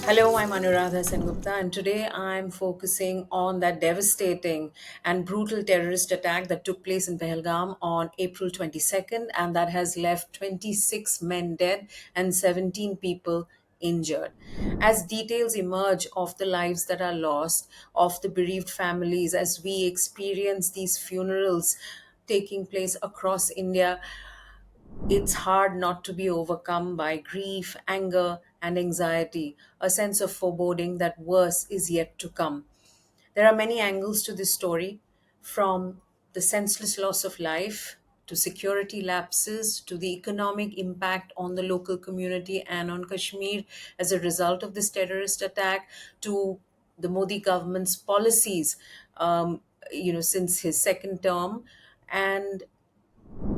Hello, I'm Anuradha Sengupta, and today I'm focusing on that devastating and brutal terrorist attack that took place in Pahalgam on April 22nd, and that has left 26 men dead and 17 people injured. As details emerge of the lives that are lost, of the bereaved families, as we experience these funerals taking place across India, it's hard not to be overcome by grief, anger, and anxiety, a sense of foreboding that worse is yet to come. There are many angles to this story, from the senseless loss of life to security lapses to the economic impact on the local community and on Kashmir as a result of this terrorist attack, to the Modi government's policies, since his second term, and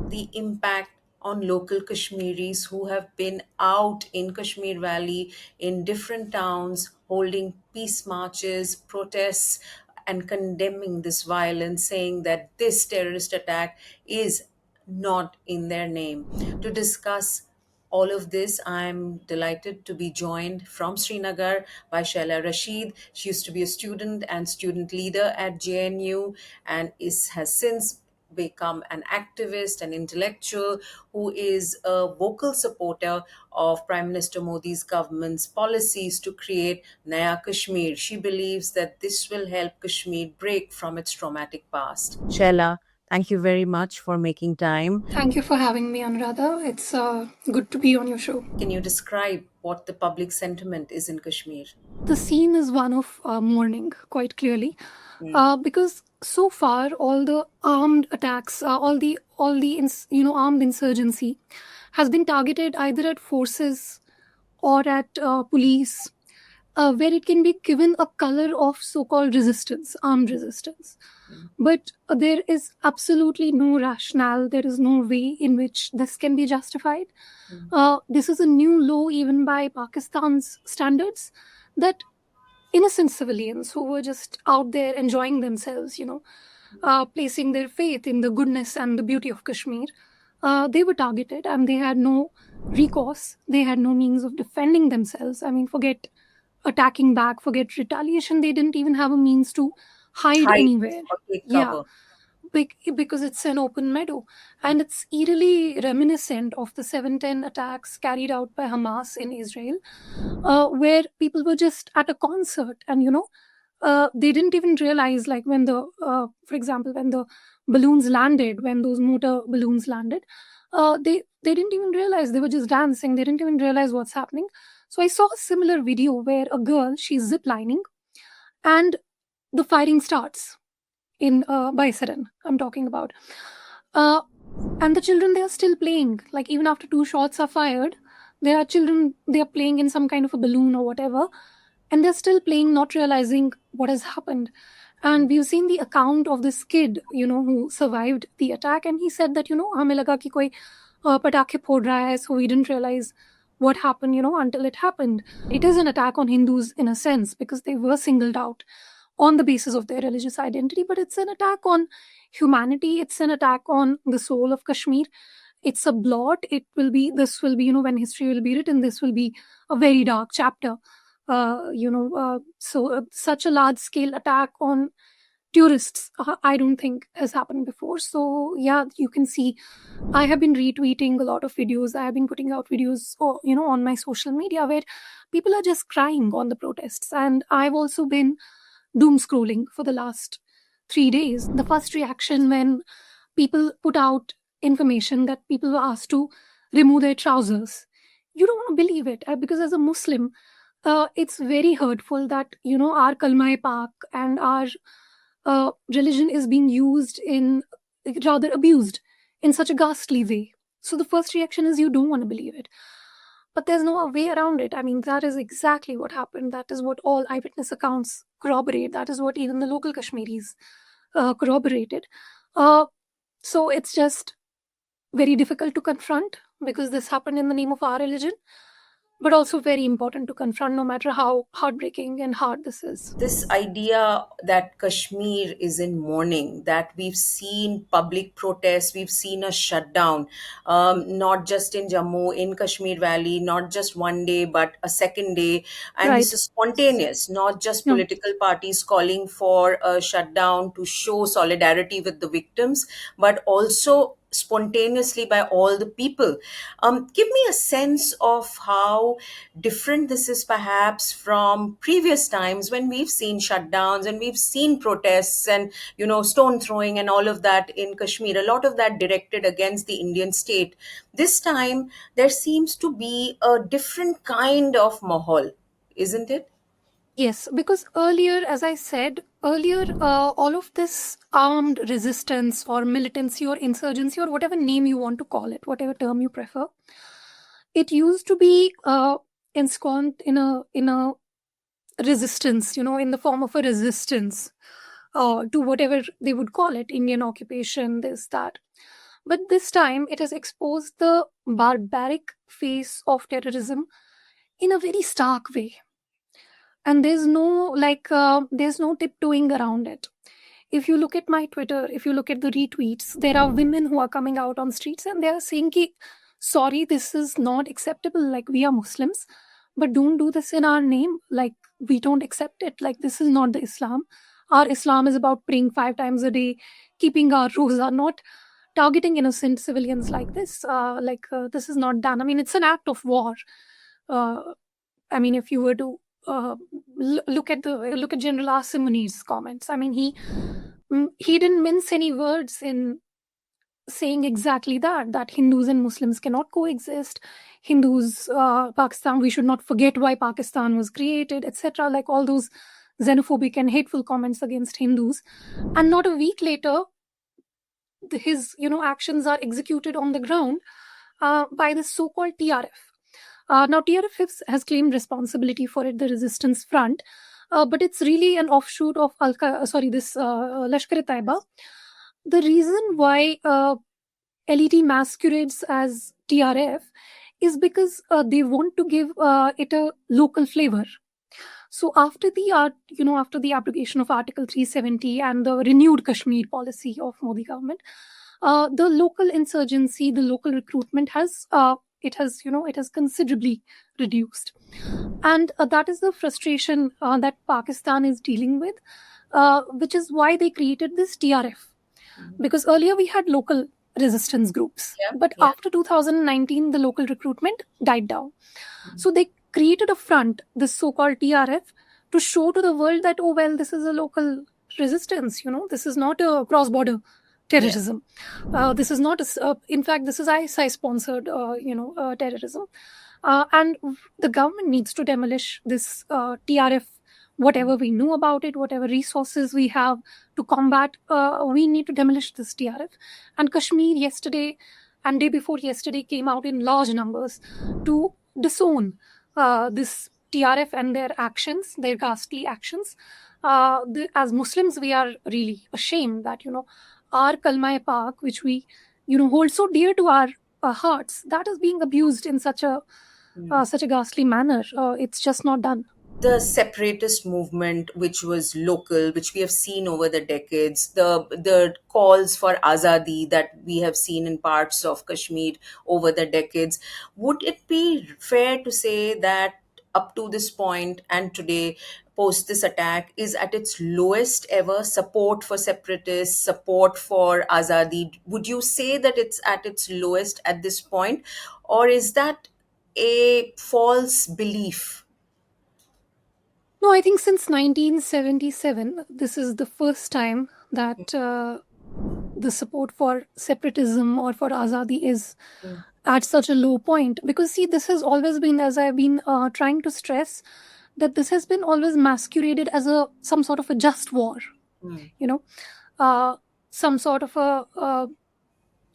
the impact on local Kashmiris who have been out in Kashmir Valley in different towns holding peace marches, protests, and condemning this violence, saying that this terrorist attack is not in their name. To discuss all of this, I'm delighted to be joined from Srinagar by Shaila Rashid. She used to be a student and student leader at JNU and has since become an activist, an intellectual who is a vocal supporter of Prime Minister Modi's government's policies to create Naya Kashmir. She believes that this will help Kashmir break from its traumatic past. Shella, thank you very much for making time. Thank you for having me, Anuradha. It's good to be on your show. Can you describe what the public sentiment is in Kashmir? The scene is one of mourning, quite clearly, because so far all the armed attacks, all the armed insurgency, has been targeted either at forces or at police, where it can be given a color of so-called resistance, armed resistance. But there is absolutely no rationale. There is no way in which this can be justified. This is a new law, even by Pakistan's standards, that innocent civilians who were just out there enjoying themselves, placing their faith in the goodness and the beauty of Kashmir, they were targeted and they had no recourse. They had no means of defending themselves. I mean, forget attacking back, forget retaliation. They didn't even have a means to hide Hide anywhere. or take Yeah, cover. because it's an open meadow. And it's eerily reminiscent of the 710 attacks carried out by Hamas in Israel, where people were just at a concert and, they didn't even realize, like when for example, when the balloons landed, when those motor balloons landed, they didn't even realize, they were just dancing. They didn't even realize what's happening. So I saw a similar video where a girl, she's ziplining and the firing starts in Baisaran, I'm talking about. Uh, and the children, they are still playing. Like even after two shots are fired, there are children, they are playing in some kind of a balloon or whatever, and they're still playing, not realizing what has happened. And we've seen the account of this kid, who survived the attack, and he said that, हमें लगा कि कोई पटाखे फोड़ रहा है, so we didn't realize what happened, until it happened. It is an attack on Hindus in a sense because they were singled out on the basis of their religious identity, but it's an attack on humanity. It's an attack on the soul of Kashmir. It's a blot. This will be, when history will be written, this will be a very dark chapter. Such a large scale attack on tourists, I don't think has happened before. So yeah, you can see I have been retweeting a lot of videos. I have been putting out videos, on my social media where people are just crying on the protests. And I've also been doom scrolling for the last 3 days. The first reaction when people put out information that people were asked to remove their trousers, you don't want to believe it, because as a Muslim, it's very hurtful that our kalma pak and our religion is being used in, rather abused in such a ghastly way. So the first reaction is you don't want to believe it. But there's no way around it. I mean, that is exactly what happened. That is what all eyewitness accounts corroborate. That is what even the local Kashmiris corroborated. So it's just very difficult to confront because this happened in the name of our religion. but also very important to confront, no matter how heartbreaking and hard this is. This idea that Kashmir is in mourning, that we've seen public protests, we've seen a shutdown, not just in Jammu, in Kashmir Valley, not just one day, but a second day. And this Right. is spontaneous, not just Yeah. political parties calling for a shutdown to show solidarity with the victims, but also spontaneously by all the people. Give me a sense of how different this is perhaps from previous times when we've seen shutdowns and we've seen protests and stone throwing and all of that in Kashmir, a lot of that directed against the Indian state. This time there seems to be a different kind of mahal, isn't it? Yes, because earlier, as I said earlier, all of this armed resistance or militancy or insurgency or whatever name you want to call it, whatever term you prefer, it used to be ensconced in a resistance, in the form of a resistance to whatever they would call it, Indian occupation, this, that. But this time, it has exposed the barbaric face of terrorism in a very stark way, and there's no tiptoeing around it. If you look at my Twitter, if you look at the retweets, there are women who are coming out on streets and they are saying ki, sorry, this is not acceptable, like we are Muslims, but don't do this in our name, like we don't accept it, like this is not the Islam. Our Islam is about praying 5 times a day, keeping our roza, not targeting innocent civilians like this. This is not done. I mean, it's an act of war. uh, I mean, if you were to uh, look at General Asim Munir's comments, I mean, he didn't mince any words in saying exactly that Hindus and Muslims cannot coexist. Hindus, Pakistan, we should not forget why Pakistan was created, etc. Like all those xenophobic and hateful comments against Hindus. And not a week later, his actions are executed on the ground by this so-called TRF. Now, TRF has claimed responsibility for it, the resistance front, but it's really an offshoot of Lashkar-e-Taiba. The reason why LET masquerades as TRF is because they want to give it a local flavor. So after the abrogation of Article 370 and the renewed Kashmir policy of Modi government, the local insurgency, the local recruitment has considerably reduced, and that is the frustration that Pakistan is dealing with, which is why they created this TRF. Because earlier we had local resistance groups, Yeah, but yeah. after 2019 the local recruitment died down. So they created a front, this so-called TRF, to show to the world that, oh well, this is a local resistance, this is not a cross-border terrorism. This is not in fact, this is ISI sponsored terrorism, and the government needs to demolish this TRF. Whatever we know about it, whatever resources we have to combat, we need to demolish this TRF. And Kashmir yesterday and day before yesterday came out in large numbers to disown this TRF and their actions, their ghastly actions. As Muslims, we are really ashamed that our Kalma-e-Pak, which we hold so dear to our hearts, that is being abused in such a ghastly manner. It's just not done. The separatist movement, which was local, which we have seen over the decades, the calls for azadi that we have seen in parts of Kashmir over the decades, would it be fair to say that up to this point and today, post this attack, is at its lowest ever? Support for separatists, support for azadi, would you say that it's at its lowest at this point, or is that a false belief? No, I think since 1977, this is the first time that the support for separatism or for Azadi is at such a low point. Because, see, this has always been, as I've been trying to stress, that this has been always masqueraded as some sort of a just war, some sort of a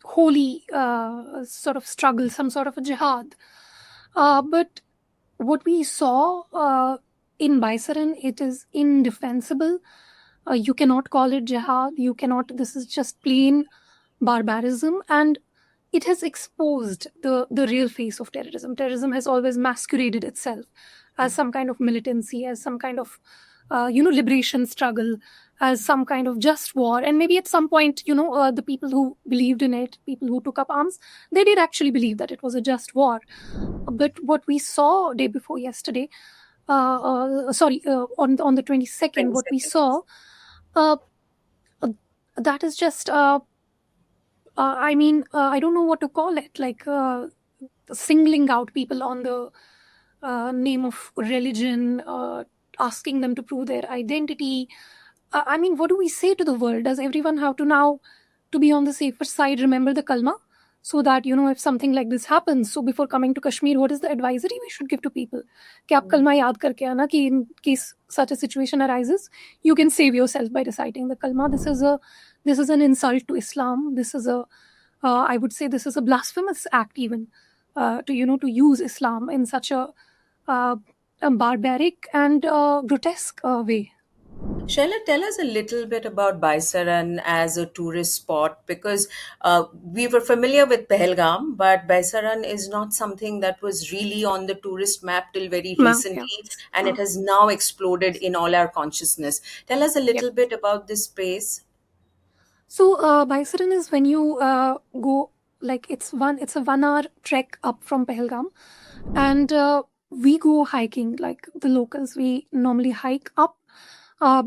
holy sort of struggle, some sort of a jihad. But what we saw in Baisaran, it is indefensible. You cannot call it jihad. You cannot. This is just plain barbarism. And it has exposed the real face of terrorism. Terrorism has always masqueraded itself as some kind of militancy, as some kind of liberation struggle, as some kind of just war. And maybe at some point, the people who believed in it, people who took up arms, they did actually believe that it was a just war. But what we saw day before yesterday, on the 22nd, what we 22nd. saw, uh, that is just I don't know what to call it, like singling out people on the name of religion, asking them to prove their identity. What do we say to the world? Does everyone have to now, to be on the safer side, remember the kalma? So that, if something like this happens, so before coming to Kashmir, what is the advisory we should give to people? कि आप kalma याद करके आना, कि in case such a situation arises, you can save yourself by reciting the kalma. This is an insult to Islam. This is I would say this is a blasphemous act, even to use Islam in such a barbaric and grotesque way. Shaila, tell us a little bit about Baisaran as a tourist spot, because we were familiar with Pahalgam, but Baisaran is not something that was really on the tourist map till very Yeah. recently, and it has now exploded in all our consciousness. Tell us a Yep. little bit about this place. So Baisaran is when you go, like it's a 1 hour trek up from Pahalgam, and we go hiking, like the locals. We normally hike up,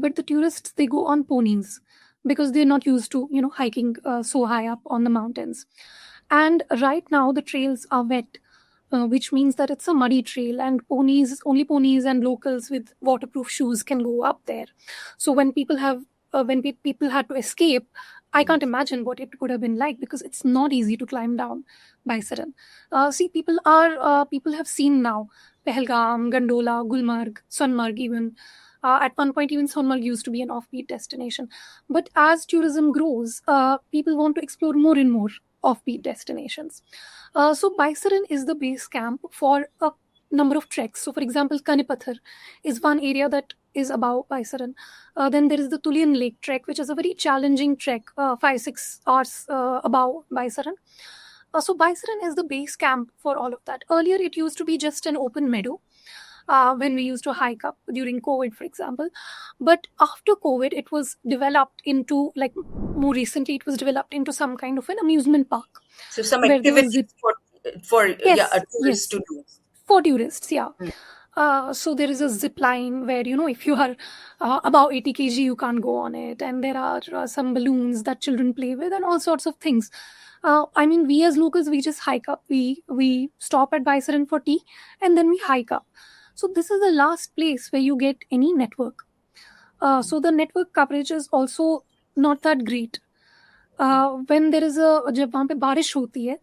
but the tourists, they go on ponies because they're not used to hiking so high up on the mountains. And right now the trails are wet, which means that it's a muddy trail, and only ponies and locals with waterproof shoes can go up there. So when people people had to escape, I can't imagine what it would have been like, because it's not easy to climb down Baisaran. See, people have seen now Pahalgam, Gandola, Gulmarg, Sonmarg even. At one point, even Sonmarg used to be an offbeat destination. But as tourism grows, people want to explore more and more offbeat destinations. So Baisaran is the base camp for a number of treks. So, for example, Kanipathar is one area that is above Baisaran. Then there is the Tulian Lake trek, which is a very challenging trek, 5-6 hours above Baisaran. So Baisaran is the base camp for all of that. Earlier, it used to be just an open meadow. When we used to hike up during COVID, for example. But after COVID, it was developed into, like, more recently, it was developed into some kind of an amusement park. So some Where there was activities for Yes, a tourist yes, to do. for tourists, yeah. Mm. So there is a zip line where, if you are above 80 kg, you can't go on it. And there are some balloons that children play with and all sorts of things. We as locals, we just hike up. We stop at Baisaran for tea, and then we hike up. So this is the last place where you get any network. So the network coverage is also not that great. When there is जब वहाँ पे बारिश होती है,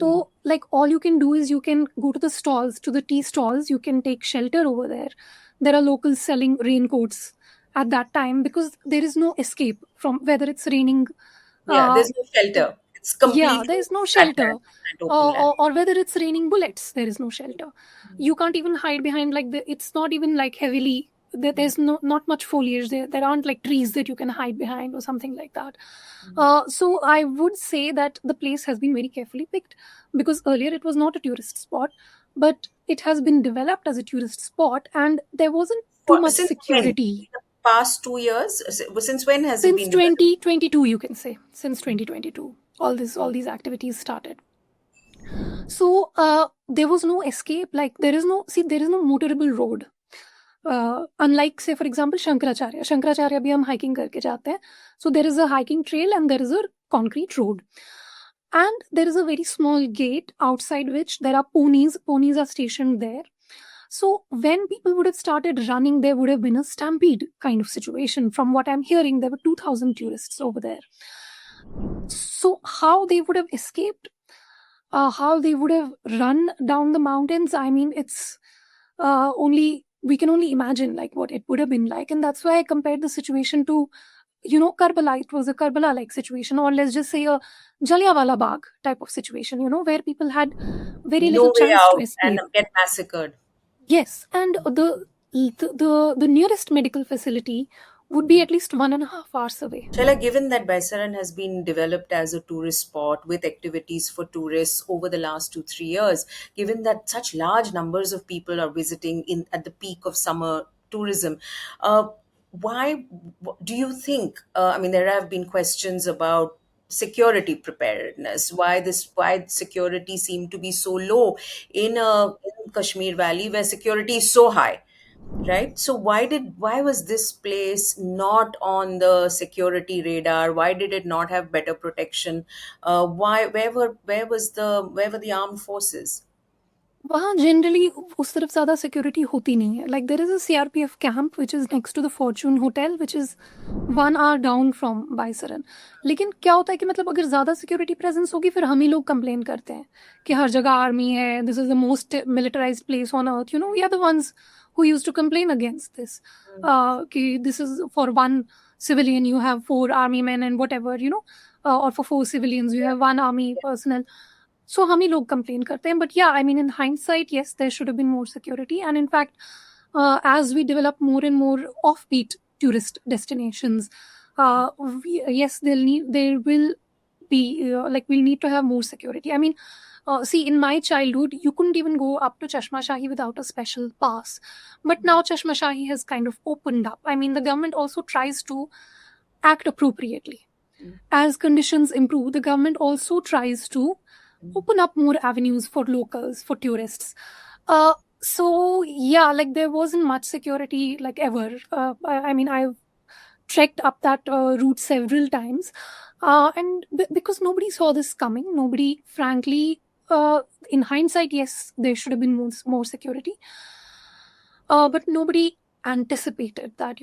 तो like all you can do is you can go to the stalls, to the tea stalls. You can take shelter over there. There are locals selling raincoats at that time, because there is no escape from whether it's raining. Yeah, there's no shelter. It's completely There is no flat shelter. land and open land. Or whether it's raining bullets, there is no shelter. You can't even hide behind, like, it's not even like heavily, there's not much foliage there. There aren't like trees that you can hide behind or something like that. So I would say that the place has been very carefully picked, because earlier it was not a tourist spot, but it has been developed as a tourist spot, and there wasn't too much Since security. when? The past 2 years? Since when has it Since been developed? 2022, you can say. Since 2022, all these activities started. So there was no escape. Like, there is no motorable road. Unlike, say, for example, Shankaracharya bhi hum hiking karke jate hain. So there is a hiking trail and there is a concrete road. And there is a very small gate outside which there are ponies. Ponies are stationed there. So when people would have started running, there would have been a stampede kind of situation. From what I'm hearing, there were 2,000 tourists over there. So how they would have escaped, how they would have run down the mountains, it's we can only imagine, like, what it would have been like. And that's why I compared the situation to, Karbala. It was a Karbala-like situation, or let's just say a Jallianwala Bagh type of situation, where people had very No little way chance to out escape. and get massacred. Yes, and the nearest medical facility would be at least 1.5 hours away. Shala, given that Baisaran has been developed as a tourist spot with activities for tourists over the last 2, 3 years, given that such large numbers of people are visiting in at the peak of summer tourism, uh, why do you think? I mean, there have been questions about security preparedness. Why security seem to be so low in Kashmir Valley where security is so high? Right, so why was this place not on the security radar? Why did it not have better protection? Why where were the armed forces? वहाँ generally उस तरफ ज़्यादा security होती नहीं है. Like there is a CRPF camp which is next to the fortune hotel which is 1 hour down from Baisaran. लेकिन क्या होता है कि मतलब अगर ज़्यादा सिक्योरिटी प्रेजेंस होगी फिर हम ही लोग कंप्लेन करते हैं कि हर जगह आर्मी है, this is the most militarise place on earth. We are the ones who used to complain against this. This is for one civilian, you have 4 army men and whatever, or for 4 civilians, you have one army personnel. So हम ही लोग complain करते हैं. But yeah, I mean, in hindsight, yes, there should have been more security. And in fact, as we develop more and more offbeat tourist destinations, yes, there will be we'll need to have more security. I mean, see, in my childhood, you couldn't even go up to Chashma Shahi without a special pass. But now Chashma Shahi has kind of opened up. I mean, the government also tries to act appropriately. As conditions improve, the government also tries to open up more avenues for locals, for tourists. So yeah, like there wasn't much security like ever. I mean, I've trekked up that route several times, and because nobody saw this coming, nobody, frankly, in hindsight, yes, there should have been more security, but nobody anticipated that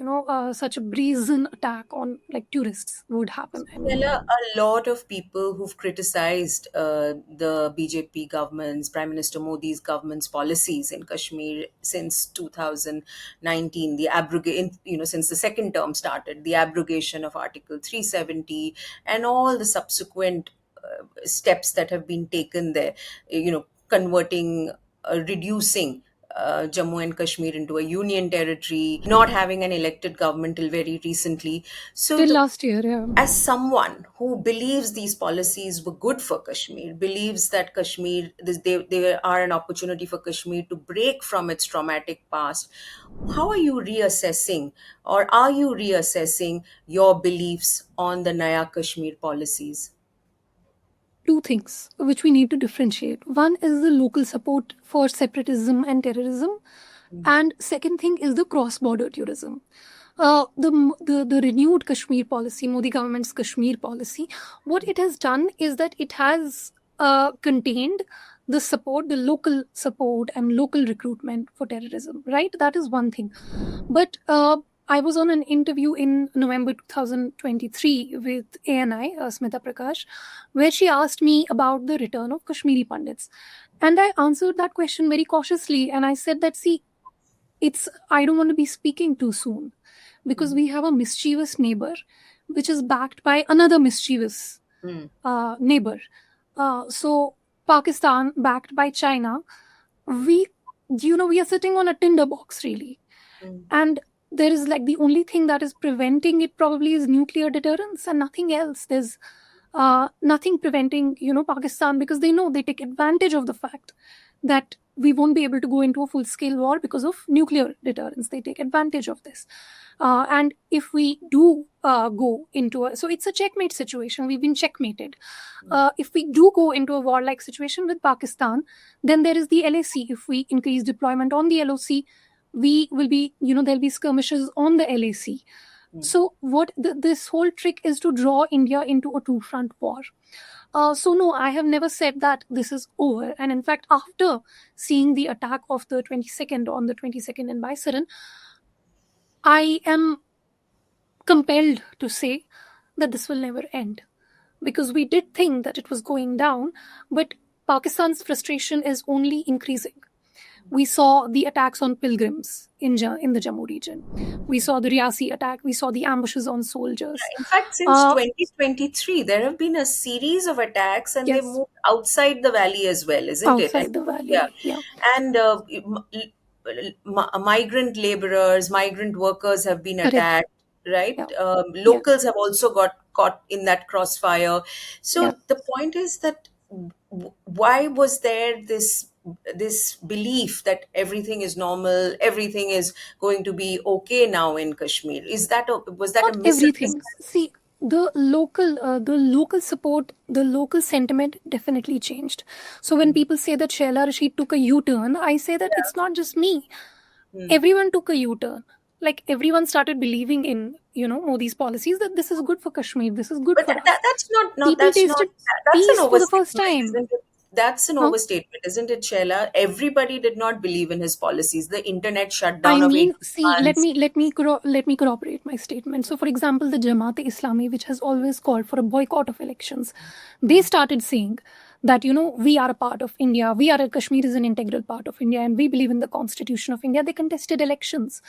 such a brazen attack on like tourists would happen. I Well, mean, a lot of people who've criticized the BJP government's, Prime Minister Modi's government's policies in Kashmir since 2019, since the second term started, the abrogation of Article 370 and all the subsequent steps that have been taken there, converting, reducing Jammu and Kashmir into a union territory, not having an elected government till very recently. So, till last year, yeah. as someone who believes these policies were good for Kashmir, believes that they are an opportunity for Kashmir to break from its traumatic past, how are you reassessing, or are you reassessing your beliefs on the Naya Kashmir policies? Two things which we need to differentiate. One is the local support for separatism and terrorism, and second thing is the cross-border tourism. The renewed Kashmir policy, Modi government's Kashmir policy, what it has done is that it has contained the support, the local support and local recruitment for terrorism, right? That is one thing. But I was on an interview in November 2023 with ANI, Smita Prakash, where she asked me about the return of Kashmiri Pandits. And I answered that question very cautiously. And I said that, see, I don't want to be speaking too soon because we have a mischievous neighbor which is backed by another mischievous neighbor. So Pakistan backed by China, we are sitting on a tinderbox really. And there is like the only thing that is preventing it probably is nuclear deterrence and nothing else. There's nothing preventing, Pakistan, because they know they take advantage of the fact that we won't be able to go into a full-scale war because of nuclear deterrence. They take advantage of this. And if we do go into so it's a checkmate situation. We've been checkmated. If we do go into a warlike situation with Pakistan, then there is the LAC. If we increase deployment on the LOC, we will be, there'll be skirmishes on the LAC. So what this whole trick is to draw India into a two-front war. So no, I have never said that this is over. And in fact, after seeing the attack of the 22nd on the 22nd in Baisaran, I am compelled to say that this will never end. Because we did think that it was going down, but Pakistan's frustration is only increasing. We saw the attacks on pilgrims in the Jammu region. We saw the Riyasi attack. We saw the ambushes on soldiers. In fact, since 2023, there have been a series of attacks, and they Yes. moved outside the valley as well, isn't it? Outside the valley, yeah. And migrant laborers, migrant workers have been Correct. attacked. right? Yeah. Yeah. Locals have also got caught in that crossfire. Yeah. So the point is that why was there this belief that everything is normal, everything is going to be okay now in Kashmir? Was that a Not everything. misunderstanding? See, the local support, the local sentiment definitely changed. So when people say that Sheila Rashid took a U-turn, I say that it's not just me. Hmm. Everyone took a U-turn. Like everyone started believing in, Modi's policies, that this is good for Kashmir, this is good But for us. that's not People that's not tasted that's an peace for the first overstatement, time. isn't it? That's an Huh? overstatement, isn't it, Sheila? Everybody did not believe in his policies. The internet shut I down of mean, 18 see, let months. me let me corroborate my statement. So, for example, the Jamaat-e-Islami, which has always called for a boycott of elections, they started saying that we are a part of India. Kashmir is an integral part of India, and we believe in the Constitution of India. They contested elections.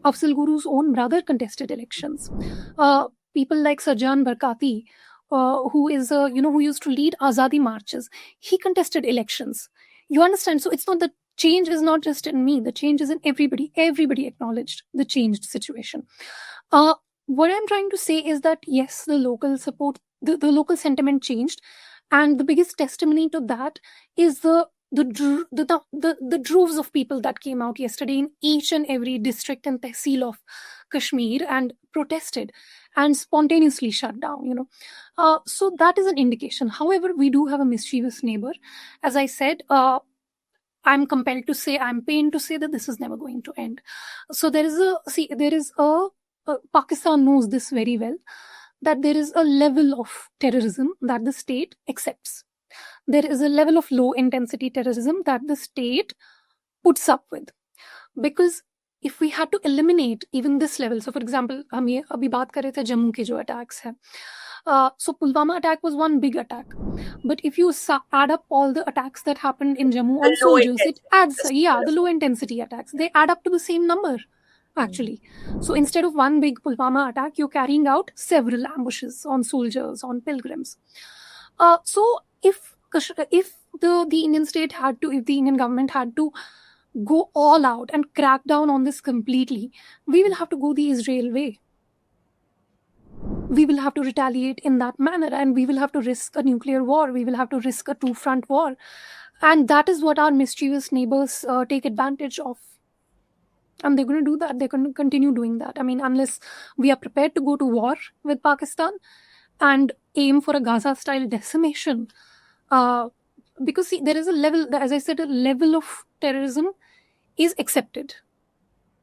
Afzal Guru's own brother contested elections. People like Sarjan Barkati, who is who used to lead Azadi marches, he contested elections. You understand? So it's not that change is not just in me, the change is in everybody. Everybody acknowledged the changed situation. What I'm trying to say is that yes, the local support, the local sentiment changed, and the biggest testimony to that is the droves of people that came out yesterday in each and every district and tehsil of Kashmir and protested and spontaneously shut down. So that is an indication. However, we do have a mischievous neighbor. As I said, I'm compelled to say, I'm pained to say that this is never going to end. So there is Pakistan knows this very well, that there is a level of terrorism that the state accepts. There is a level of low intensity terrorism that the state puts up with. Because if we had to eliminate even this level, so for example, हम ये अभी बात कर रहे थे जम्मू के जो attacks हैं. So Pulwama attack was one big attack, but if you add up all the attacks that happened in Jammu The on low soldiers, it intensity, adds, the yeah, smaller the low intensity attacks, they add up to the same number actually. So instead of one big Pulwama attack, you're carrying out several ambushes on soldiers, on pilgrims. So if the Indian state had to, if the Indian government had to go all out and crack down on this completely, we will have to go the Israel way. We will have to retaliate in that manner, and we will have to risk a nuclear war. We will have to risk a two-front war. And that is what our mischievous neighbors take advantage of. And they're going to do that. They're going to continue doing that. I mean, unless we are prepared to go to war with Pakistan and aim for a Gaza-style decimation. Because see, there is a level, as I said, a level of terrorism is accepted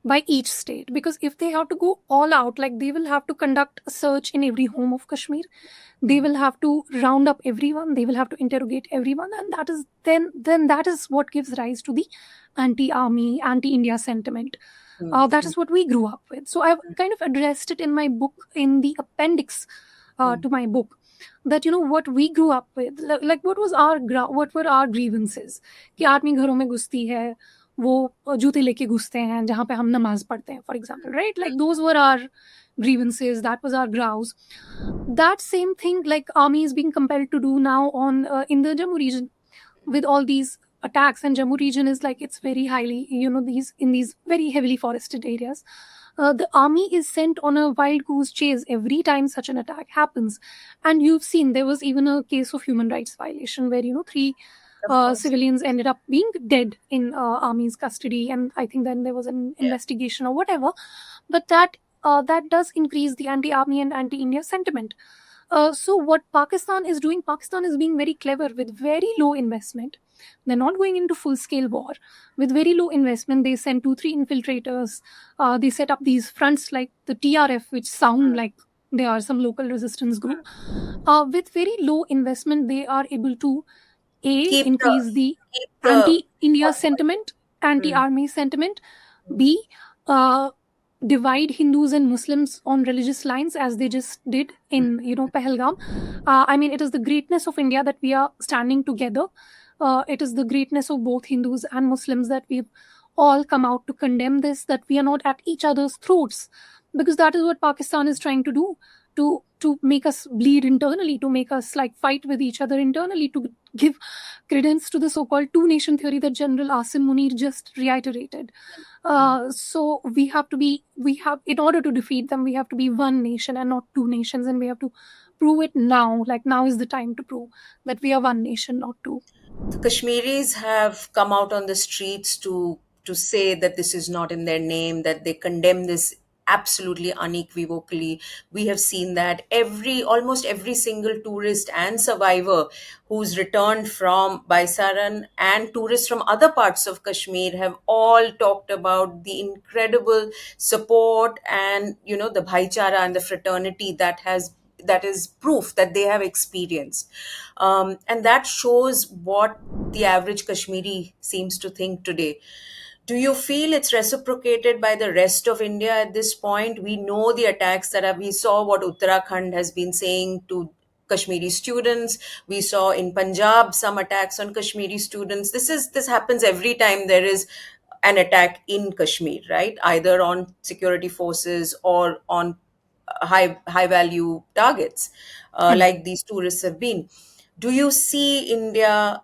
by each state, because if they have to go all out, like they will have to conduct a search in every home of Kashmir, they will have to round up everyone, they will have to interrogate everyone, and that is then that is what gives rise to the anti-army, anti-India sentiment. That is what we grew up with. So I've kind of addressed it in my book, in the appendix to my book, that what we grew up with, like what were our grievances, कि आदमी घरों में घुसती है, वो जूते लेके घुसते हैं जहाँ पे हम नमाज पढ़ते हैं, for example, right? Like those were our grievances, that was our grouse. That same thing, like army is being compelled to do now on in the Jammu region with all these attacks. And Jammu region is like, it's very highly, these very heavily forested areas. The army is sent on a wild goose chase every time such an attack happens. And you've seen there was even a case of human rights violation where three civilians ended up being dead in army's custody, and I think then there was an investigation or whatever. But that does increase the anti-army and anti-India sentiment. So what Pakistan is doing, Pakistan is being very clever with very low investment. They're not going into full-scale war. With very low investment, they send 2-3 infiltrators. They set up these fronts like the TRF, which sound like they are some local resistance group. With very low investment, they are able to increase the anti-India sentiment, anti-army sentiment. B, divide Hindus and Muslims on religious lines, as they just did in Pahalgam. I mean, it is the greatness of India that we are standing together. It is the greatness of both Hindus and Muslims that we've all come out to condemn this, that we are not at each other's throats, because that is what Pakistan is trying to do, to make us bleed internally, to make us like fight with each other internally, to give credence to the so-called two-nation theory that General Asim Munir just reiterated. So in order to defeat them, we have to be one nation and not two nations, and we have to prove it now. Like, now is the time to prove that we are one nation, not two. The Kashmiris have come out on the streets to say that this is not in their name, that they condemn this absolutely unequivocally. We have seen that almost every single tourist and survivor who's returned from Baisaran and tourists from other parts of Kashmir have all talked about the incredible support and the bhaichara and the fraternity that is proof that they have experienced. And that shows what the average Kashmiri seems to think today. Do you feel it's reciprocated by the rest of India at this point? We know the attacks we saw what Uttarakhand has been saying to Kashmiri students. We saw in Punjab some attacks on Kashmiri students. This happens every time there is an attack in Kashmir, right? Either on security forces or on high value targets, like these tourists have been. Do you see India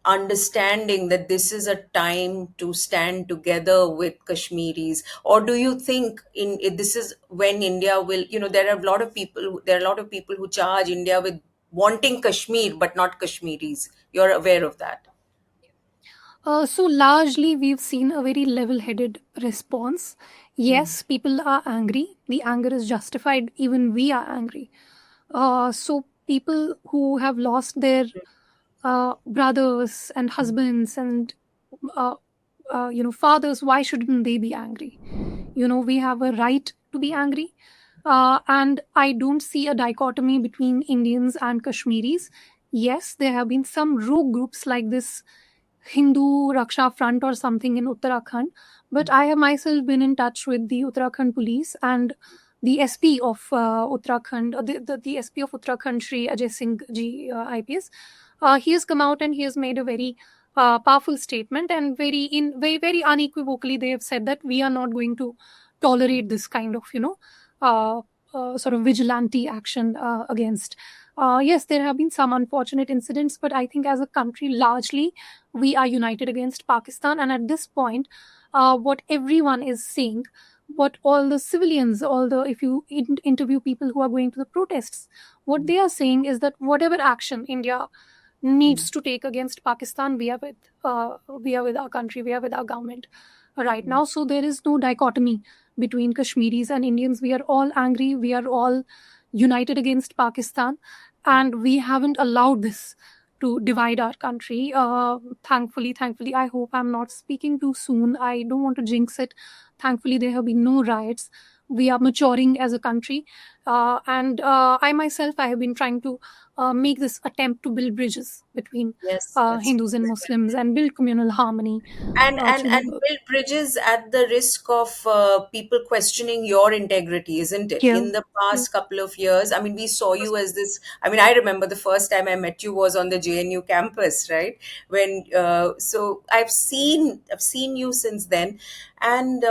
understanding that this is a time to stand together with Kashmiris, or do you think this is when India will? There are a lot of people who charge India with wanting Kashmir but not Kashmiris. You're aware of that? So largely, we've seen a very level-headed response. Yes, people are angry. The anger is justified. Even we are angry. So people who have lost their brothers and husbands and uh, fathers, why shouldn't they be angry? We have a right to be angry. And I don't see a dichotomy between Indians and Kashmiris. Yes, there have been some rogue groups like this Hindu Raksha Front or something in Uttarakhand, but I have myself been in touch with the Uttarakhand police and the SP of Uttarakhand, the SP of Uttarakhand, Shri Ajay Singh ji, IPS. He has come out and he has made a very powerful statement, and very unequivocally they have said that we are not going to tolerate this kind of sort of vigilante action against. Yes, there have been some unfortunate incidents, but I think as a country, largely, we are united against Pakistan. And at this point, what everyone is saying, what all the civilians, if you interview people who are going to the protests, what they are saying is that whatever action India needs to take against Pakistan, we are with our country, we are with our government right now. So there is no dichotomy between Kashmiris and Indians. We are all angry. We are all united against Pakistan, and we haven't allowed this to divide our country. Thankfully, I hope I'm not speaking too soon. I don't want to jinx it. Thankfully, there have been no riots. We are maturing as a country, and I myself, I have been trying to make this attempt to build bridges between Yes, that's Hindus and Muslims and build communal harmony. and build bridges at the risk of people questioning your integrity, isn't it? Yeah. In the past couple of years, I mean, we saw you as this. I mean, I remember the first time I met you was on the JNU campus, right? When so I've seen you since then, and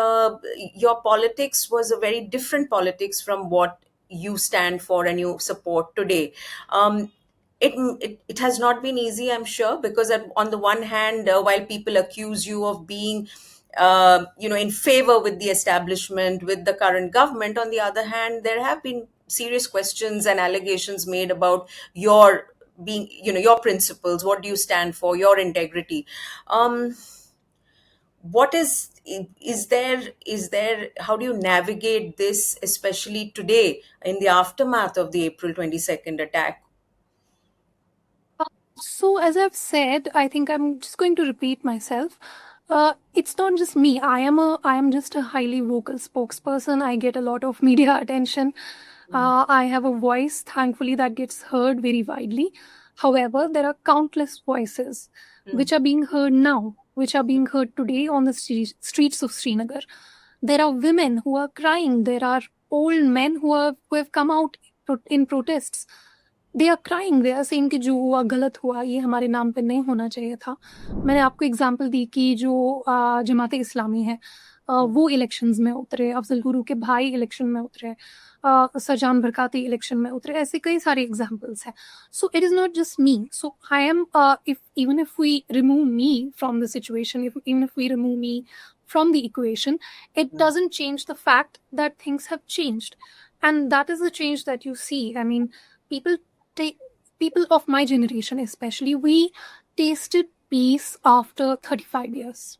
your politics was a very different politics from what you stand for and you support today. Um, it has not been easy, I'm sure, because on the one hand, while people accuse you of being in favor with the establishment, with the current government, on the other hand, there have been serious questions and allegations made about your being, your principles, what do you stand for, your integrity. um what is there how do you navigate this, especially today in the aftermath of the April 22nd attack? So, as I've said, I think I'm just going to repeat myself. It's not just me. I am just a highly vocal spokesperson. I get a lot of media attention. I have a voice, thankfully, that gets heard very widely. However, there are countless voices which are being heard now, which are being heard today on the streets of Srinagar. There are women who are crying. There are old men who have come out in protests. They are crying, they are saying कि जो हुआ गलत हुआ, ये हमारे नाम पे नहीं होना चाहिए था. मैंने आपको एग्जांपल दी कि जो जमात इस्लामी है, वो इलेक्शंस में उतरे, अफजल गुरु के भाई इलेक्शन में उतरे, सरजान बरकाती इलेक्शन में उतरे, ऐसे कई सारे एग्जाम्पल्स हैं. So it is not just me. So I am, if even if we remove me from the situation, even if we remove me from the equation, it doesn't change the fact that things have changed. And that is the change that you see. I mean, people take, people of my generation especially, we tasted peace after 35 years.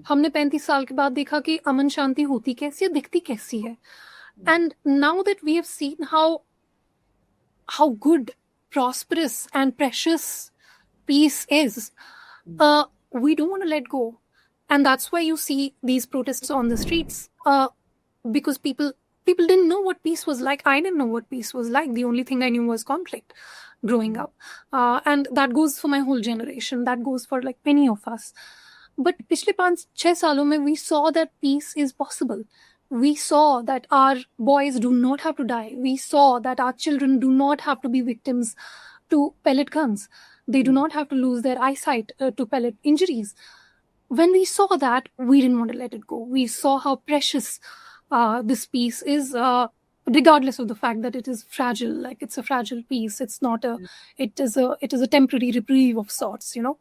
हमने 35 साल के बाद देखा कि अमन शांति होती कैसी है, दिखती कैसी है. And now that we have seen how good, prosperous and precious peace is, we don't want to let go. And that's why you see these protests on the streets, because people didn't know what peace was like. I didn't know what peace was like. The only thing I knew was conflict growing up, and that goes for my whole generation. That goes for like many of us. But पिछले 5-6 सालों में we saw that peace is possible. We saw that our boys do not have to die. We saw that our children do not have to be victims to pellet guns. They do not have to lose their eyesight to pellet injuries. When we saw that, we didn't want to let it go. We saw how precious this peace is, regardless of the fact that it is fragile. Like, it's a fragile peace. It's not a. It is a temporary reprieve of sorts, you know.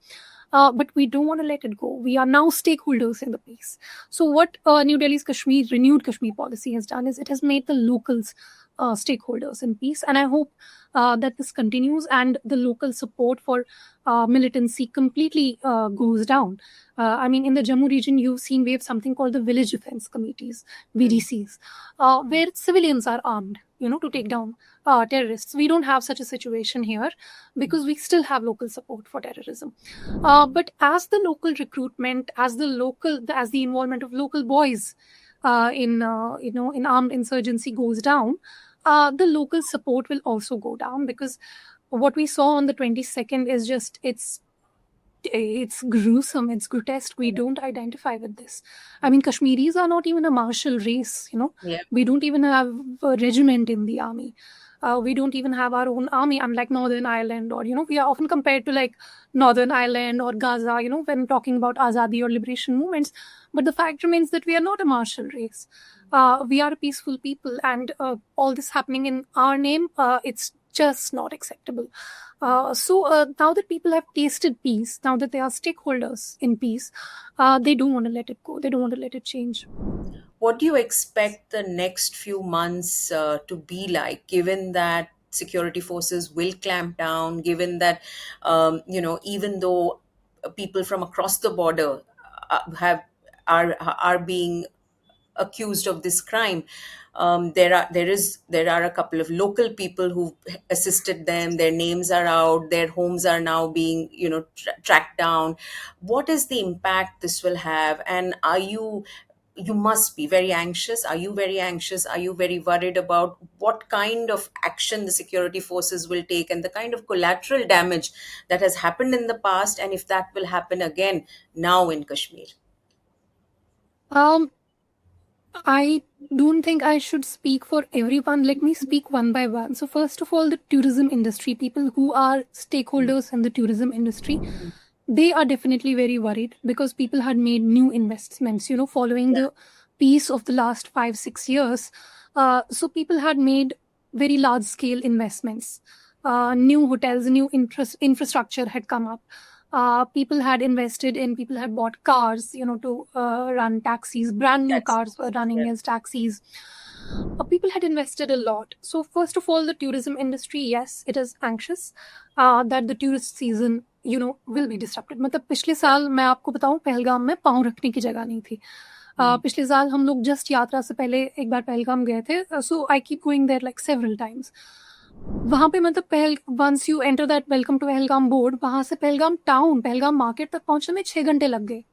But we don't want to let it go. We are now stakeholders in the peace. So what New Delhi's renewed Kashmir policy has done is it has made the locals stakeholders in peace. And I hope that this continues and the local support for militancy completely goes down. I mean, in the Jammu region, you've seen we have something called the Village Defense Committees, VDCs, where civilians are armed, you know, to take down terrorists. We don't have such a situation here because we still have local support for terrorism. But as the local recruitment, as the involvement of local boys in armed insurgency goes down, the local support will also go down, because what we saw on the 22nd is just, it's gruesome, it's grotesque. We don't identify with this. I mean, Kashmiris are not even a martial race, you know. Yeah. We don't even have a regiment in the army. We don't even have our own army, unlike Northern Ireland, or, you know, we are often compared to like Northern Ireland or Gaza, you know, when talking about Azadi or liberation movements. But the fact remains that we are not a martial race. We are a peaceful people, and all this happening in our name, it's just not acceptable. So now that people have tasted peace, now that they are stakeholders in peace, they don't want to let it go. They don't want to let it change. What do you expect the next few months to be like, given that security forces will clamp down, given that, even though people from across the border are being accused of this crime, there are a couple of local people who assisted them. Their names are out. Their homes are now being tracked down. What is the impact this will have? And you must be very anxious. Are you very anxious? Are you very worried about what kind of action the security forces will take, and the kind of collateral damage that has happened in the past, and if that will happen again now in Kashmir? I don't think I should speak for everyone. Let me speak one by one. So first of all, the tourism industry, people who are stakeholders in the tourism industry, they are definitely very worried, because people had made new investments, you know, following the peace of the last 5-6 years. So people had made very large scale investments. New hotels, new infrastructure had come up. People had invested in, people had bought cars, you know, to run taxis. Brand new cars were running as taxis. People had invested a lot. So first of all, the tourism industry, yes, it is anxious that the tourist season, you know, will be disrupted. मतलब पिछले साल मैं आपको बताऊं, पहलगाम में पाँव रखने की जगह नहीं थी. पिछले साल हम लोग जस्ट यात्रा से पहले एक बार पहलगाम गए थे. So I keep going there like several times. वहां पे मतलब once you enter that welcome to Pahalgam board, वहां से पहलगाम टाउन, पहलगाम मार्केट तक पहुंचने में 6 घंटे लग गए.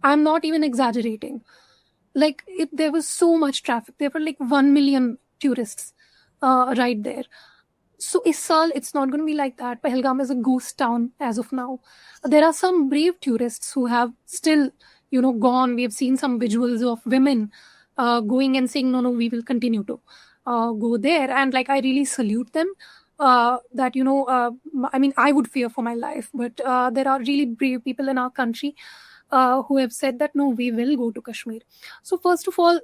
I am not even exaggerating. Like, there was so much traffic. There were like 1 million tourists right there. So is saal, it's not going to be like that. Pahalgam is a ghost town as of now. There are some brave tourists who have still, you know, gone. We have seen some visuals of women going and saying, no, we will continue to go there. And like, I really salute them. That, you know, I mean, I would fear for my life, but there are really brave people in our country who have said that no, we will go to Kashmir. So first of all,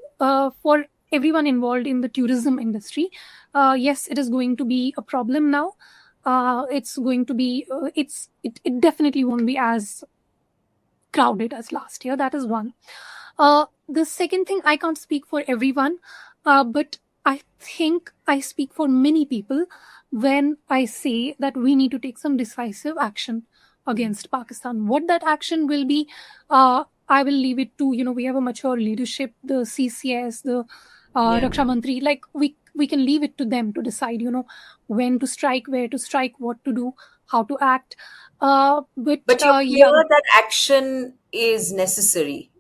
for everyone involved in the tourism industry, yes, it is going to be a problem now. It's going to be it definitely won't be as crowded as last year. That is one. The second thing, I can't speak for everyone, but I think I speak for many people when I say that we need to take some decisive action against Pakistan. What that action will be, I will leave it to, we have a mature leadership, the CCS, the Yeah. Raksha Mantri, like we can leave it to them to decide, when to strike, where to strike, what to do, how to act. But But you're yeah, clear that action is necessary.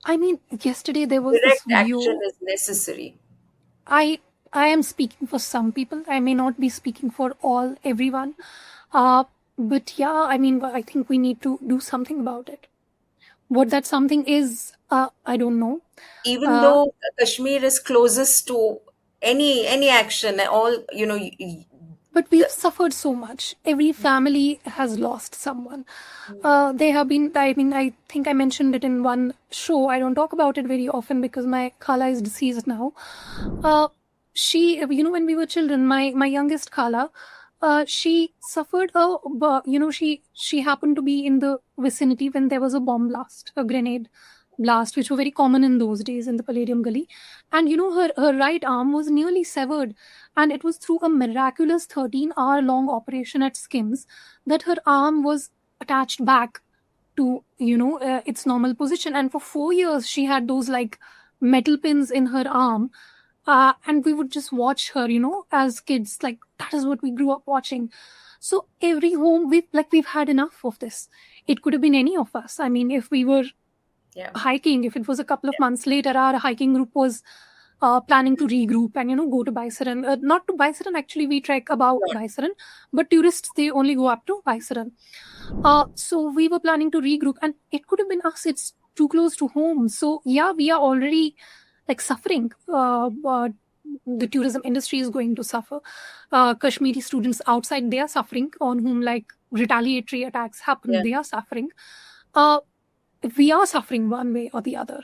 I mean, yesterday there was this Direct action video. is necessary. I I am speaking for some people. I may not be speaking for everyone. But yeah, I mean, I think we need to do something about it. What that something is, I don't know. Even Uh, though Kashmir is closest to any action, all but we've the, suffered so much. Every family has lost someone. They have been, I mean, I think I mentioned it in one show. I don't talk about it very often because my Khala is deceased now. She, when we were children, my youngest Khala, she suffered she happened to be in the vicinity when there was a bomb blast, a grenade blast, which were very common in those days in the Palladium Gully. And her right arm was nearly severed. And it was through a miraculous 13-hour-long operation at Skims that her arm was attached back to, its normal position. And for 4 years, she had those like metal pins in her arm. And we would just watch her, as kids. Like, that is what we grew up watching. So every home, we've had enough of this. It could have been any of us. I mean, if we were yeah. hiking, if it was a couple of months later, our hiking group was planning to regroup and go to Baisaran. Not to Baisaran, actually we trek above Baisaran, but tourists, they only go up to Baisaran. So we were planning to regroup, and it could have been us. It's too close to home. So yeah, we are already like suffering. The tourism industry is going to suffer. Kashmiri students outside, they are suffering, on whom like retaliatory attacks happen. Yeah. They are suffering. We are suffering one way or the other.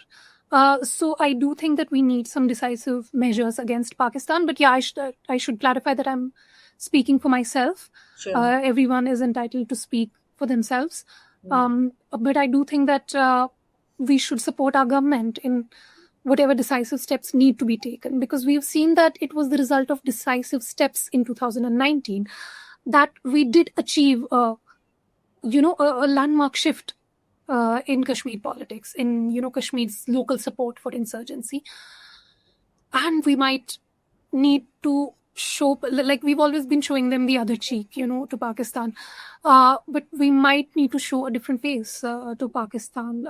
So I do think that we need some decisive measures against Pakistan. But yeah, I should clarify that I'm speaking for myself. Sure. Everyone is entitled to speak for themselves. But I do think that we should support our government in whatever decisive steps need to be taken, because we've seen that it was the result of decisive steps in 2019 that we did achieve a landmark shift in Kashmir politics, in Kashmir's local support for insurgency. And we might need to show, like we've always been showing them the other cheek, to Pakistan. But we might need to show a different face to Pakistan.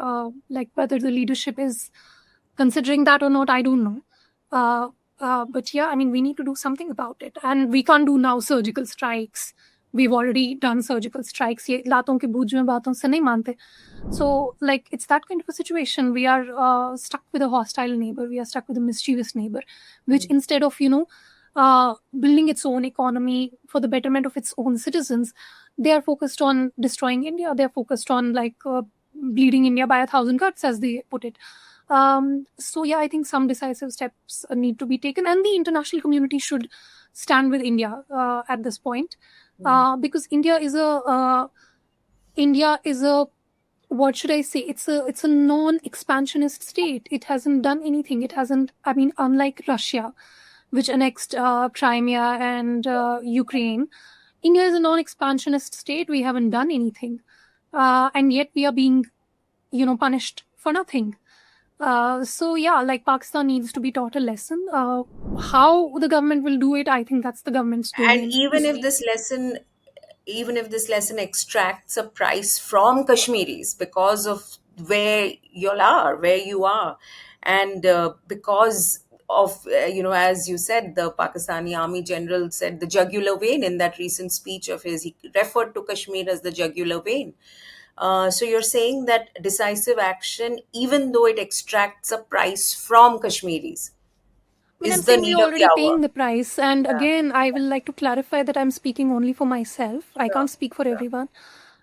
Like whether the leadership is considering that or not, I don't know. But yeah, I mean, we need to do something about it. And we can't do now surgical strikes. We've already done surgical strikes. ये लातों के बूझ में बातों से नहीं मानते. So, like, it's that kind of a situation. We are stuck with a hostile neighbor. We are stuck with a mischievous neighbor, which instead of, building its own economy for the betterment of its own citizens, they are focused on destroying India. They're focused on, bleeding India by 1,000 cuts, as they put it. So yeah, I think some decisive steps need to be taken, and the international community should stand with India at this point, because India is a what should I say? It's a non-expansionist state. It hasn't done anything. It hasn't. I mean, unlike Russia, which annexed Crimea and Ukraine, India is a non-expansionist state. We haven't done anything, and yet we are being, punished for nothing. So yeah, like Pakistan needs to be taught a lesson. How the government will do it, I think that's the government's doing. And even if this lesson extracts a price from Kashmiris because of where you are, and because of as you said, the Pakistani army general said the jugular vein in that recent speech of his. He referred to Kashmir as the jugular vein. So you're saying that decisive action, even though it extracts a price from Kashmiris, I mean, I'm is the saying we're need of the already hour. paying the price. And again, I will like to clarify that I'm speaking only for myself. I can't speak for everyone.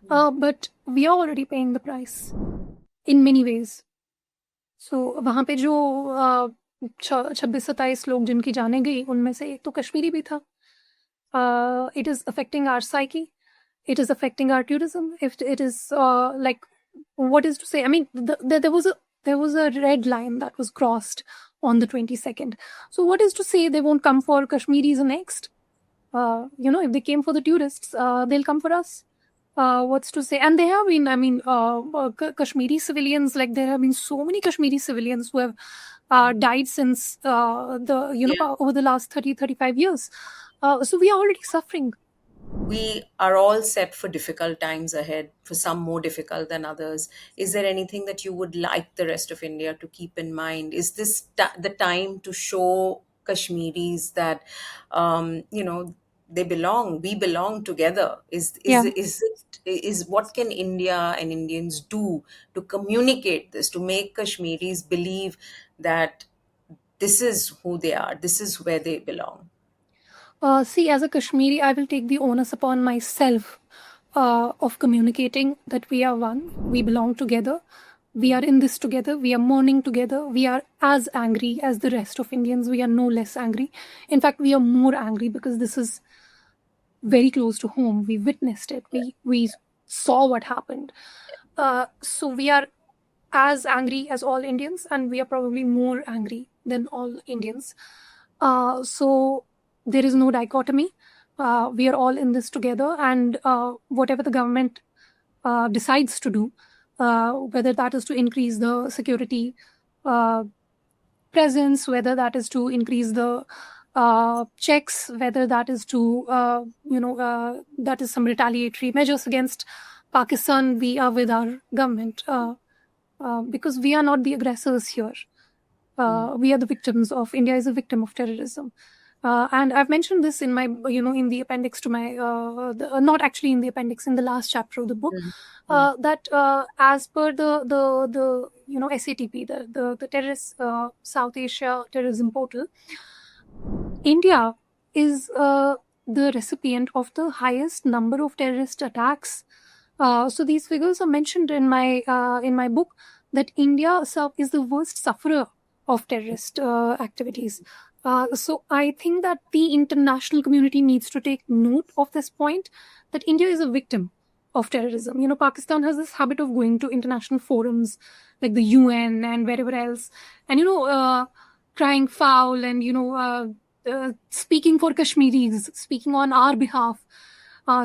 But we are already paying the price. in many ways. So वहाँ पे जो 26-27 लोग जिनकी जाने गई, उनमें से एक तो कश्मीरी भी था. It is affecting our psyche. It is affecting our tourism. If it is like, what is to say? I mean, there was a red line that was crossed on the 22nd. So what is to say they won't come for Kashmiris next? If they came for the tourists, they'll come for us. What's to say? And there have been, I mean, Kashmiri civilians, like there have been so many Kashmiri civilians who have died since Yeah. over the last 30-35 years. So we are already suffering. We are all set for difficult times ahead, for some more difficult than others. Is there anything that you would like the rest of India to keep in mind? Is this the time to show Kashmiris that, they belong, we belong together? Yeah. Is what can India and Indians do to communicate this, to make Kashmiris believe that this is who they are, this is where they belong? See, as a Kashmiri, I will take the onus upon myself of communicating that we are one, we belong together, we are in this together, we are mourning together, we are as angry as the rest of Indians, we are no less angry. In fact, we are more angry because this is very close to home. We witnessed it, we saw what happened. So we are as angry as all Indians, and we are probably more angry than all Indians. So there is no dichotomy. We are all in this together, and whatever the government decides to do, whether that is to increase the security presence, whether that is to increase the checks, whether that is to, that is some retaliatory measures against Pakistan, we are with our government. Because we are not the aggressors here. We are the victims of, India is a victim of terrorism. And I've mentioned this in my, in the appendix to my, not actually in the appendix, in the last chapter of the book, that as per the SATP, the terrorist South Asia terrorism portal, India is the recipient of the highest number of terrorist attacks. So these figures are mentioned in my book, that India is the worst sufferer of terrorist activities. So I think that the international community needs to take note of this point, that India is a victim of terrorism. Pakistan has this habit of going to international forums like the UN and wherever else, and crying foul, and speaking for Kashmiris, speaking on our behalf,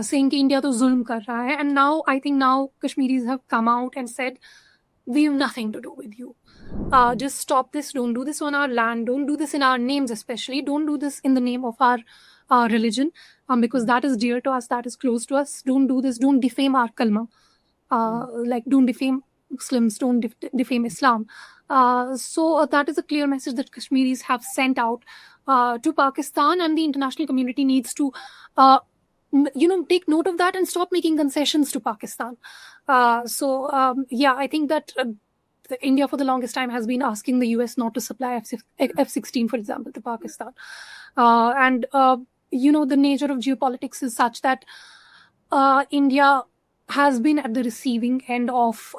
saying कि India तो zulm कर रहा है. And now I think Kashmiris have come out and said, we have nothing to do with you. Just stop this. Don't do this on our land. Don't do this in our names, especially. Don't do this in the name of our religion, because that is dear to us, that is close to us. Don't do this. Don't defame our kalma. Like, don't defame Muslims. Don't defame Islam. So that is a clear message that Kashmiris have sent out to Pakistan, and the international community needs to take note of that and stop making concessions to Pakistan. I think that India for the longest time has been asking the US not to supply F-16, for example, to Pakistan. And the nature of geopolitics is such that India has been at the receiving end of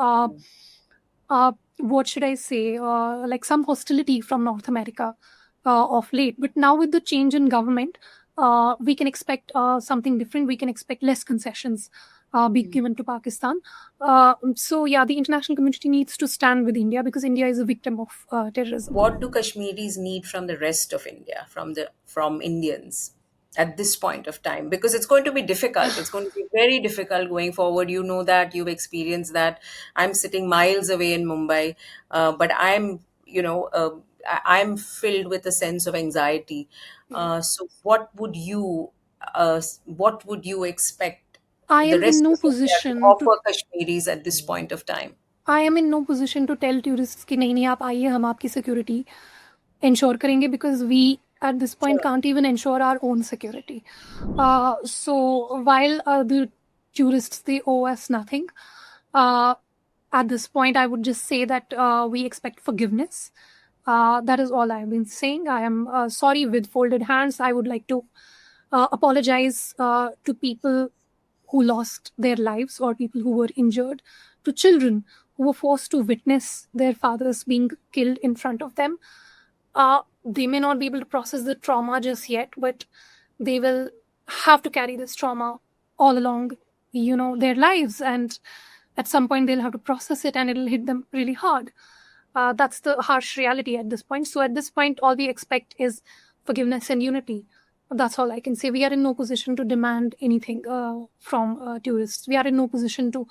what should I say, like some hostility from North America of late. But now with the change in government, we can expect something different. We can expect less concessions be given to Pakistan. The international community needs to stand with India, because India is a victim of terrorism. What do Kashmiris need from the rest of India, from Indians at this point of time? Because it's going to be difficult. It's going to be very difficult going forward. You know that, you've experienced that. I'm sitting miles away in Mumbai, but I'm filled with a sense of anxiety. So what would you expect I the am in rest no of India to position to offer Kashmiris at this point of time? I am in no position to tell tourists कि नहीं आप आइए, हम आपकी security ensure करेंगे, because we at this point Sure. can't even ensure our own security. So while the tourists, they owe us nothing, at this point I would just say that we expect forgiveness. That is all I've been saying. I am sorry with folded hands. I would like to apologize to people who lost their lives or people who were injured, to children who were forced to witness their fathers being killed in front of them. They may not be able to process the trauma just yet, but they will have to carry this trauma all along, their lives. And at some point, they'll have to process it and it'll hit them really hard. That's the harsh reality at this point. So at this point, all we expect is forgiveness and unity. That's all I can say. We are in no position to demand anything from tourists. We are in no position to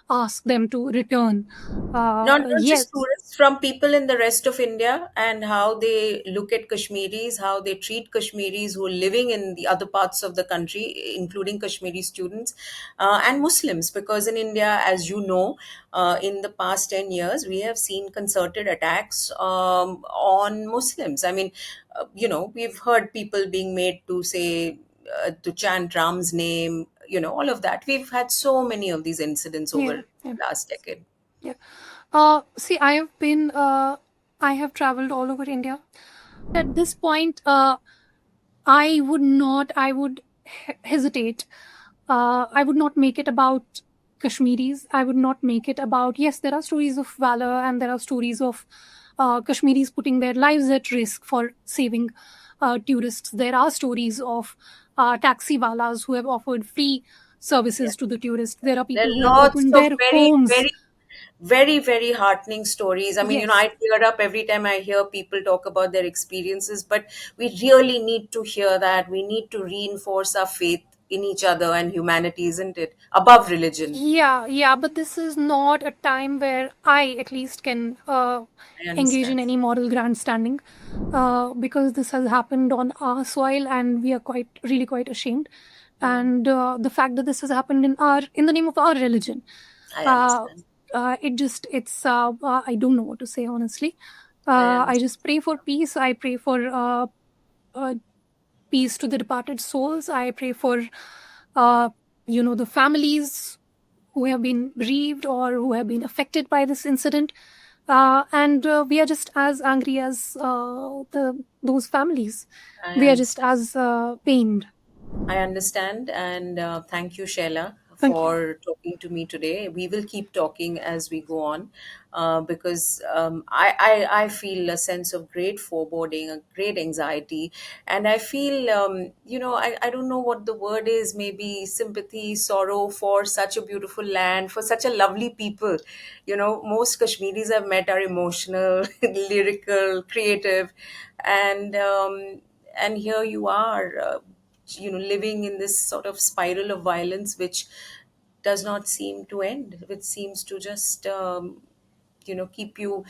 ask them to return. Not just Yes, tourists, from people in the rest of India, and how they look at Kashmiris, how they treat Kashmiris who are living in the other parts of the country, including Kashmiri students and Muslims. Because in India, as you know, in the past 10 years, we have seen concerted attacks on Muslims. I mean, we've heard people being made to say, to chant Ram's name, all of that. We've had so many of these incidents yeah, over yeah, last decade. yeah. See, I have traveled all over India. At this point, I would hesitate. I would not make it about Kashmiris. I would not make it about, yes, there are stories of valor and there are stories of Kashmiris putting their lives at risk for saving tourists. There are stories of taxi walas who have offered free Yeah. services to the tourists. There are There people who are have lots opened of their very, homes. very, very, very heartening stories. I mean, Yes. I tear up every time I hear people talk about their experiences, but we really need to hear that. We need to reinforce our faith in each other and humanity, isn't it? Above religion. Yeah, yeah, but this is not a time where I at least can I engage understand. in any moral grandstanding, because this has happened on our soil and we are really quite ashamed. Mm, And the fact that this has happened in the name of our religion, I uh, understand. I don't know what to say, honestly. I I understand. just pray for peace. I pray for uh, peace to the departed souls. I pray for, uh, the families who have been bereaved or who have been affected by this incident. And we are just as angry as those families. I We are just understand. as pained. I understand, and thank you, Sheila, Thank you. for talking to me today. We will keep talking as we go on, because I feel a sense of great foreboding, a great anxiety, and I feel, I don't know what the word is, maybe sympathy, sorrow for such a beautiful land, for such a lovely people. Most Kashmiris I've met are emotional, lyrical, creative, and here you are. Living in this sort of spiral of violence which does not seem to end, which seems to just keep you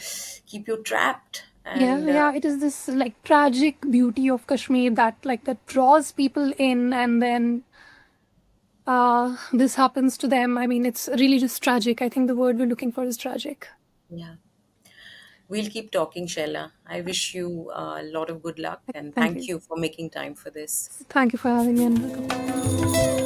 trapped. Yeah, And yeah, it is this like tragic beauty of Kashmir that draws people in, and then this happens to them. I mean, it's really just tragic. I think the word we're looking for is tragic. yeah, we'll keep talking, Shella. I wish you a lot of good luck, and Thank thank you. you for making time for this. Thank you for having me, Anurag.